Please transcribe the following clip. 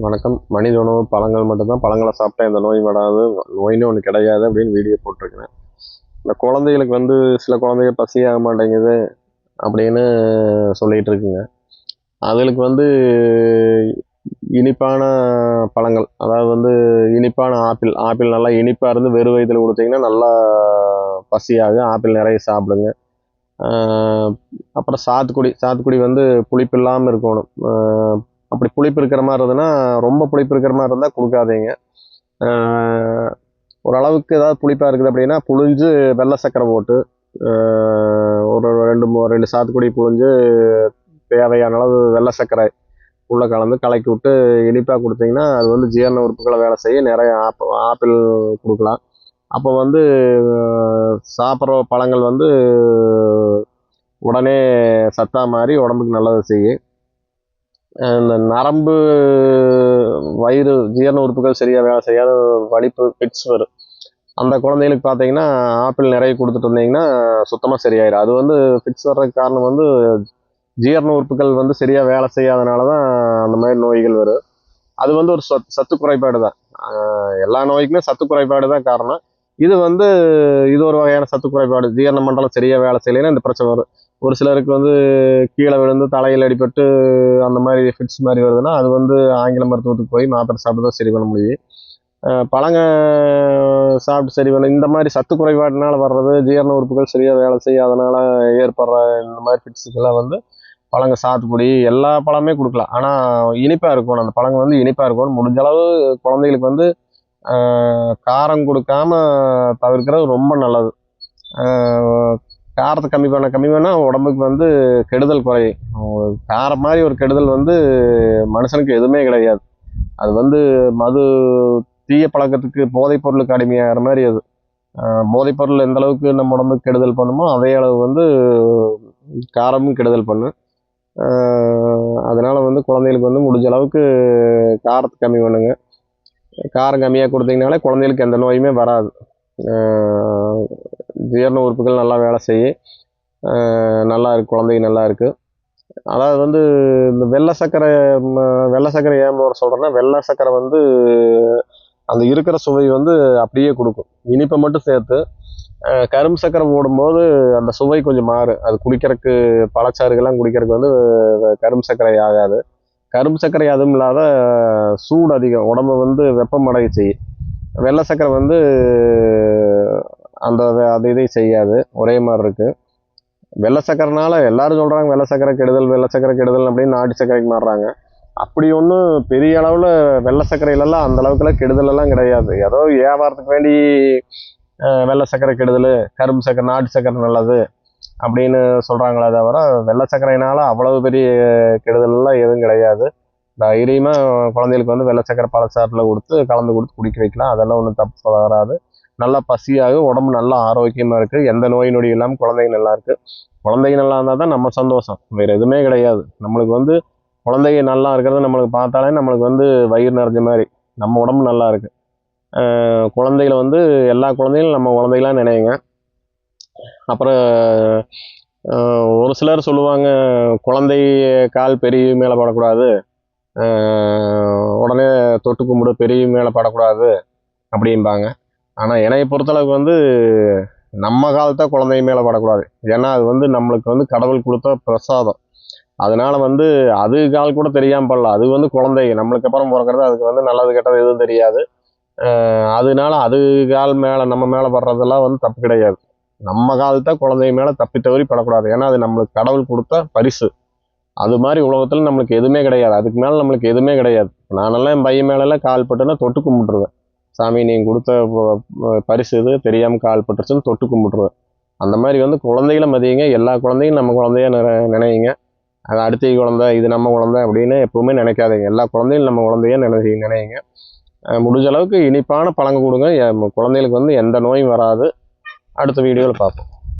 வணக்கம். மனித உணவு பழங்கள் மட்டும்தான். பழங்களை சாப்பிட்டா எந்த நோயும் வராது, நோயின்னு ஒன்று கிடையாது அப்படின்னு வீடியோ போட்டிருக்கிறேன். இந்த குழந்தைகளுக்கு சில குழந்தைங்க பசியாக மாட்டேங்குது அப்படின்னு சொல்லிகிட்டு இருக்குங்க. அதுகளுக்கு இனிப்பான பழங்கள், அதாவது இனிப்பான ஆப்பிள் ஆப்பிள் நல்லா இனிப்பாக இருந்து வெறும் வயிற்றில் கொடுத்தீங்கன்னா நல்லா பசியாகும். ஆப்பிள் நிறைய சாப்பிடுங்க. அப்புறம் சாத்துக்குடி சாத்துக்குடி புளிப்பு இல்லாமல் இருக்கணும். அப்படி புளிப்பு இருக்கிற மாதிரி இருந்ததுன்னா, ரொம்ப புளிப்பு இருக்கிற மாதிரி இருந்தால் கொடுக்காதீங்க. ஓரளவுக்கு ஏதாவது புளிப்பாக இருக்குது அப்படின்னா புழிஞ்சு வெள்ளை சர்க்கரை போட்டு ஒரு ரெண்டு சாத்துக்குடி புழிஞ்சு தேவையான அளவு வெள்ளை சர்க்கரை உள்ளே கலந்து கலக்கி விட்டு இனிப்பாக கொடுத்தீங்கன்னா அது ஜீரண உறுப்புகளை வேலை செய்ய நிறைய ஆப்பிள் கொடுக்கலாம். அப்போ சாப்பிட்ற பழங்கள் உடனே சத்தாக மாறி உடம்புக்கு நல்லது செய்யும். இந்த நரம்பு வயிறு ஜீரண உறுப்புகள் சரியாக வேலை செய்யாத வலிப்பு ஃபிட்ஸ் வரும். அந்த குழந்தைகளுக்கு பார்த்தீங்கன்னா ஆப்பிள் நிறைய கொடுத்துட்டு இருந்தீங்கன்னா சுத்தமாக சரியாயிடும். அது ஃபிட்ஸ் வர்றதுக்கு காரணம் ஜீரண உறுப்புகள் சரியாக வேலை செய்யாதனால தான் அந்த மாதிரி நோய்கள் வரும். அது ஒரு சத்து குறைபாடு தான். எல்லா நோய்க்குமே சத்து குறைபாடு தான் காரணம். இது இது ஒரு வகையான சத்து குறைபாடு. ஜீரண மண்டலம் சரியாக வேலை செய்யலைன்னா இந்த பிரச்சனை வரும். ஒரு சிலருக்கு கீழே விழுந்து தலையில் அடிபட்டு அந்த மாதிரி ஃபிட்ஸ் மாதிரி வருதுன்னா அது ஆங்கில மருத்துவத்துக்கு போய் மாத்திரை சாப்பிட்டு தான் சரி பண்ண முடியும். பழங்க சாப்பிட்டு சரி பண்ண இந்த மாதிரி சத்து குறைபாடுனால வர்றது, ஜீரண உறுப்புகள் சரியாக வேலை செய்யாதனால ஏற்படுற இந்த மாதிரி ஃபிட்ஸுக்கெல்லாம் பழங்க சாத்துக்குடி எல்லா பழமே கொடுக்கலாம். ஆனால் இனிப்பாக இருக்கணும். அந்த பழங்க இனிப்பாக இருக்கணும். முடிஞ்ச அளவு குழந்தைகளுக்கு காரம் கொடுக்காம தவிர்க்கிறது ரொம்ப நல்லது. காரத்தை கம்மி பண்ணால் உடம்புக்கு கெடுதல் குறையும். காரம் மாதிரி ஒரு கெடுதல் மனுஷனுக்கு எதுவுமே கிடையாது. அது மது தீய பழக்கத்துக்கு போதைப் பொருளுக்கு அடிமையாகிற மாதிரி அது. போதைப் பொருள் எந்த அளவுக்கு நம்ம உடம்புக்கு கெடுதல் பண்ணுமோ அதே அளவு காரமும் கெடுதல் பண்ணும். அதனால் குழந்தைகளுக்கு முடிஞ்ச அளவுக்கு காரத்தை கம்மி பண்ணுங்க. காரம் கம்மியாக கொடுத்தீங்கனாலே குழந்தைகளுக்கு எந்த நோயுமே வராது. ஜீரண உறுப்புகள் நல்லா வேலை செய்யும். நல்லா இருக்குது, குழந்தைங்க நல்லா இருக்குது. அதாவது இந்த வெள்ளை சர்க்கரை ஏன் போட சொல்கிறேன்னா, வெள்ளை சர்க்கரை அந்த இருக்கிற சுவை அப்படியே கொடுக்கும், இனிப்பை மட்டும் சேர்த்து. கரும்பு சர்க்கரை போடும்போது அந்த சுவை கொஞ்சம் மாறும். அது குடிக்கிறதுக்கு பழச்சாறுகள்லாம் குடிக்கிறதுக்கு கரும்பு சர்க்கரை ஆகாது. கரும்பு சர்க்கரை அதுவும் இல்லாத சூடு அதிகம், உடம்பு வெப்பம் அடைய செய்யும். வெள்ளை சர்க்கரை அந்த இதையும் செய்யாது, ஒரே மாதிரி இருக்குது. வெள்ளை சர்க்கரைனால எல்லாரும் சொல்கிறாங்க வெள்ளை சர்க்கரை கெடுதல் அப்படின்னு நாட்டு சர்க்கரைக்கு மாறுறாங்க. அப்படி ஒன்றும் பெரிய அளவில் வெள்ளை சர்க்கரையிலலாம் அந்த அளவுக்குலாம் கெடுதலெல்லாம் கிடையாது. ஏதோ வியாபாரத்துக்கு வேண்டி வெள்ளை சர்க்கரை கெடுதல், கரும்பு சர்க்கரை நாட்டு சர்க்கரை நல்லது அப்படின்னு சொல்கிறாங்களே தவிர வெள்ளை சர்க்கரையினால அவ்வளவு பெரிய கெடுதலெல்லாம் எதுவும் கிடையாது. தைரியமாக குழந்தைகளுக்கு வெள்ளை சர்க்கரை பழச்சாற்றில் கலந்து கொடுத்து குடிக்க வைக்கலாம். அதெல்லாம் ஒன்றும் தப்பு வராது. நல்லா பசியாகும், உடம்பு நல்லா ஆரோக்கியமாக இருக்குது. எந்த நோய் நொடி இல்லாமல் குழந்தைங்க நல்லா இருக்குது. குழந்தைங்க நல்லா இருந்தால் தான் நம்ம சந்தோஷம், வேறு எதுவுமே கிடையாது. நம்மளுக்கு குழந்தைங்க நல்லா இருக்கிறது நம்மளுக்கு பார்த்தாலே நம்மளுக்கு வயிறு நிறைஞ்ச மாதிரி, நம்ம உடம்பு நல்லா இருக்குது. குழந்தைகளை எல்லா குழந்தைகளும் நம்ம குழந்தைகளாக நினைங்க. அப்புறம் ஒரு சிலர் சொல்லுவாங்க குழந்தை கால் பெரிய மேலே படக்கூடாது, உடனே தொட்டு கும்பிடு பெரிய மேலே படக்கூடாது அப்படிம்பாங்க. ஆனால் என்னையை பொறுத்தளவுக்கு நம்ம காலத்தை குழந்தை மேலே படக்கூடாது. ஏன்னா அது நம்மளுக்கு கடவுள் கொடுத்த பிரசாதம். அதனால அது கால் கூட தெரியாமல் படலாம். அது குழந்தை நம்மளுக்கு அப்புறம் பிறக்கிறது, அதுக்கு நல்லது கெட்டது எதுவும் தெரியாது. அதனால அது கால் மேலே நம்ம மேலே படுறதெல்லாம் தப்பு கிடையாது. நம்ம காலத்தை குழந்தை மேலே தப்பி தவறி படக்கூடாது. ஏன்னா அது நம்மளுக்கு கடவுள் கொடுத்த பரிசு. அது மாதிரி உலகத்தில் நம்மளுக்கு எதுவுமே கிடையாது. அதுக்கு மேலே நம்மளுக்கு எதுவுமே கிடையாது. நானெல்லாம் என் பையன் மேலெல்லாம் கால் பட்டுன்னா தொட்டு கும்பிட்டுருவேன். சாமி நீங்கள் கொடுத்த பரிசு இது, தெரியாமல் கால் பட்டுருச்சுன்னு தொட்டு கும்பிட்டுருவேன். அந்த மாதிரி குழந்தைகளை மதியுங்க. எல்லா குழந்தையும் நம்ம குழந்தைய நினைங்க. அது அடுத்த குழந்தை, இது நம்ம குழந்தை அப்படின்னு எப்பவுமே நினைக்காதீங்க. எல்லா குழந்தையும் நம்ம குழந்தைய நினைங்க. முடிஞ்ச அளவுக்கு இனிப்பான பழங்க கொடுங்க. குழந்தைகளுக்கு எந்த நோயும் வராது. அடுத்த வீடியோவில் பார்ப்போம்.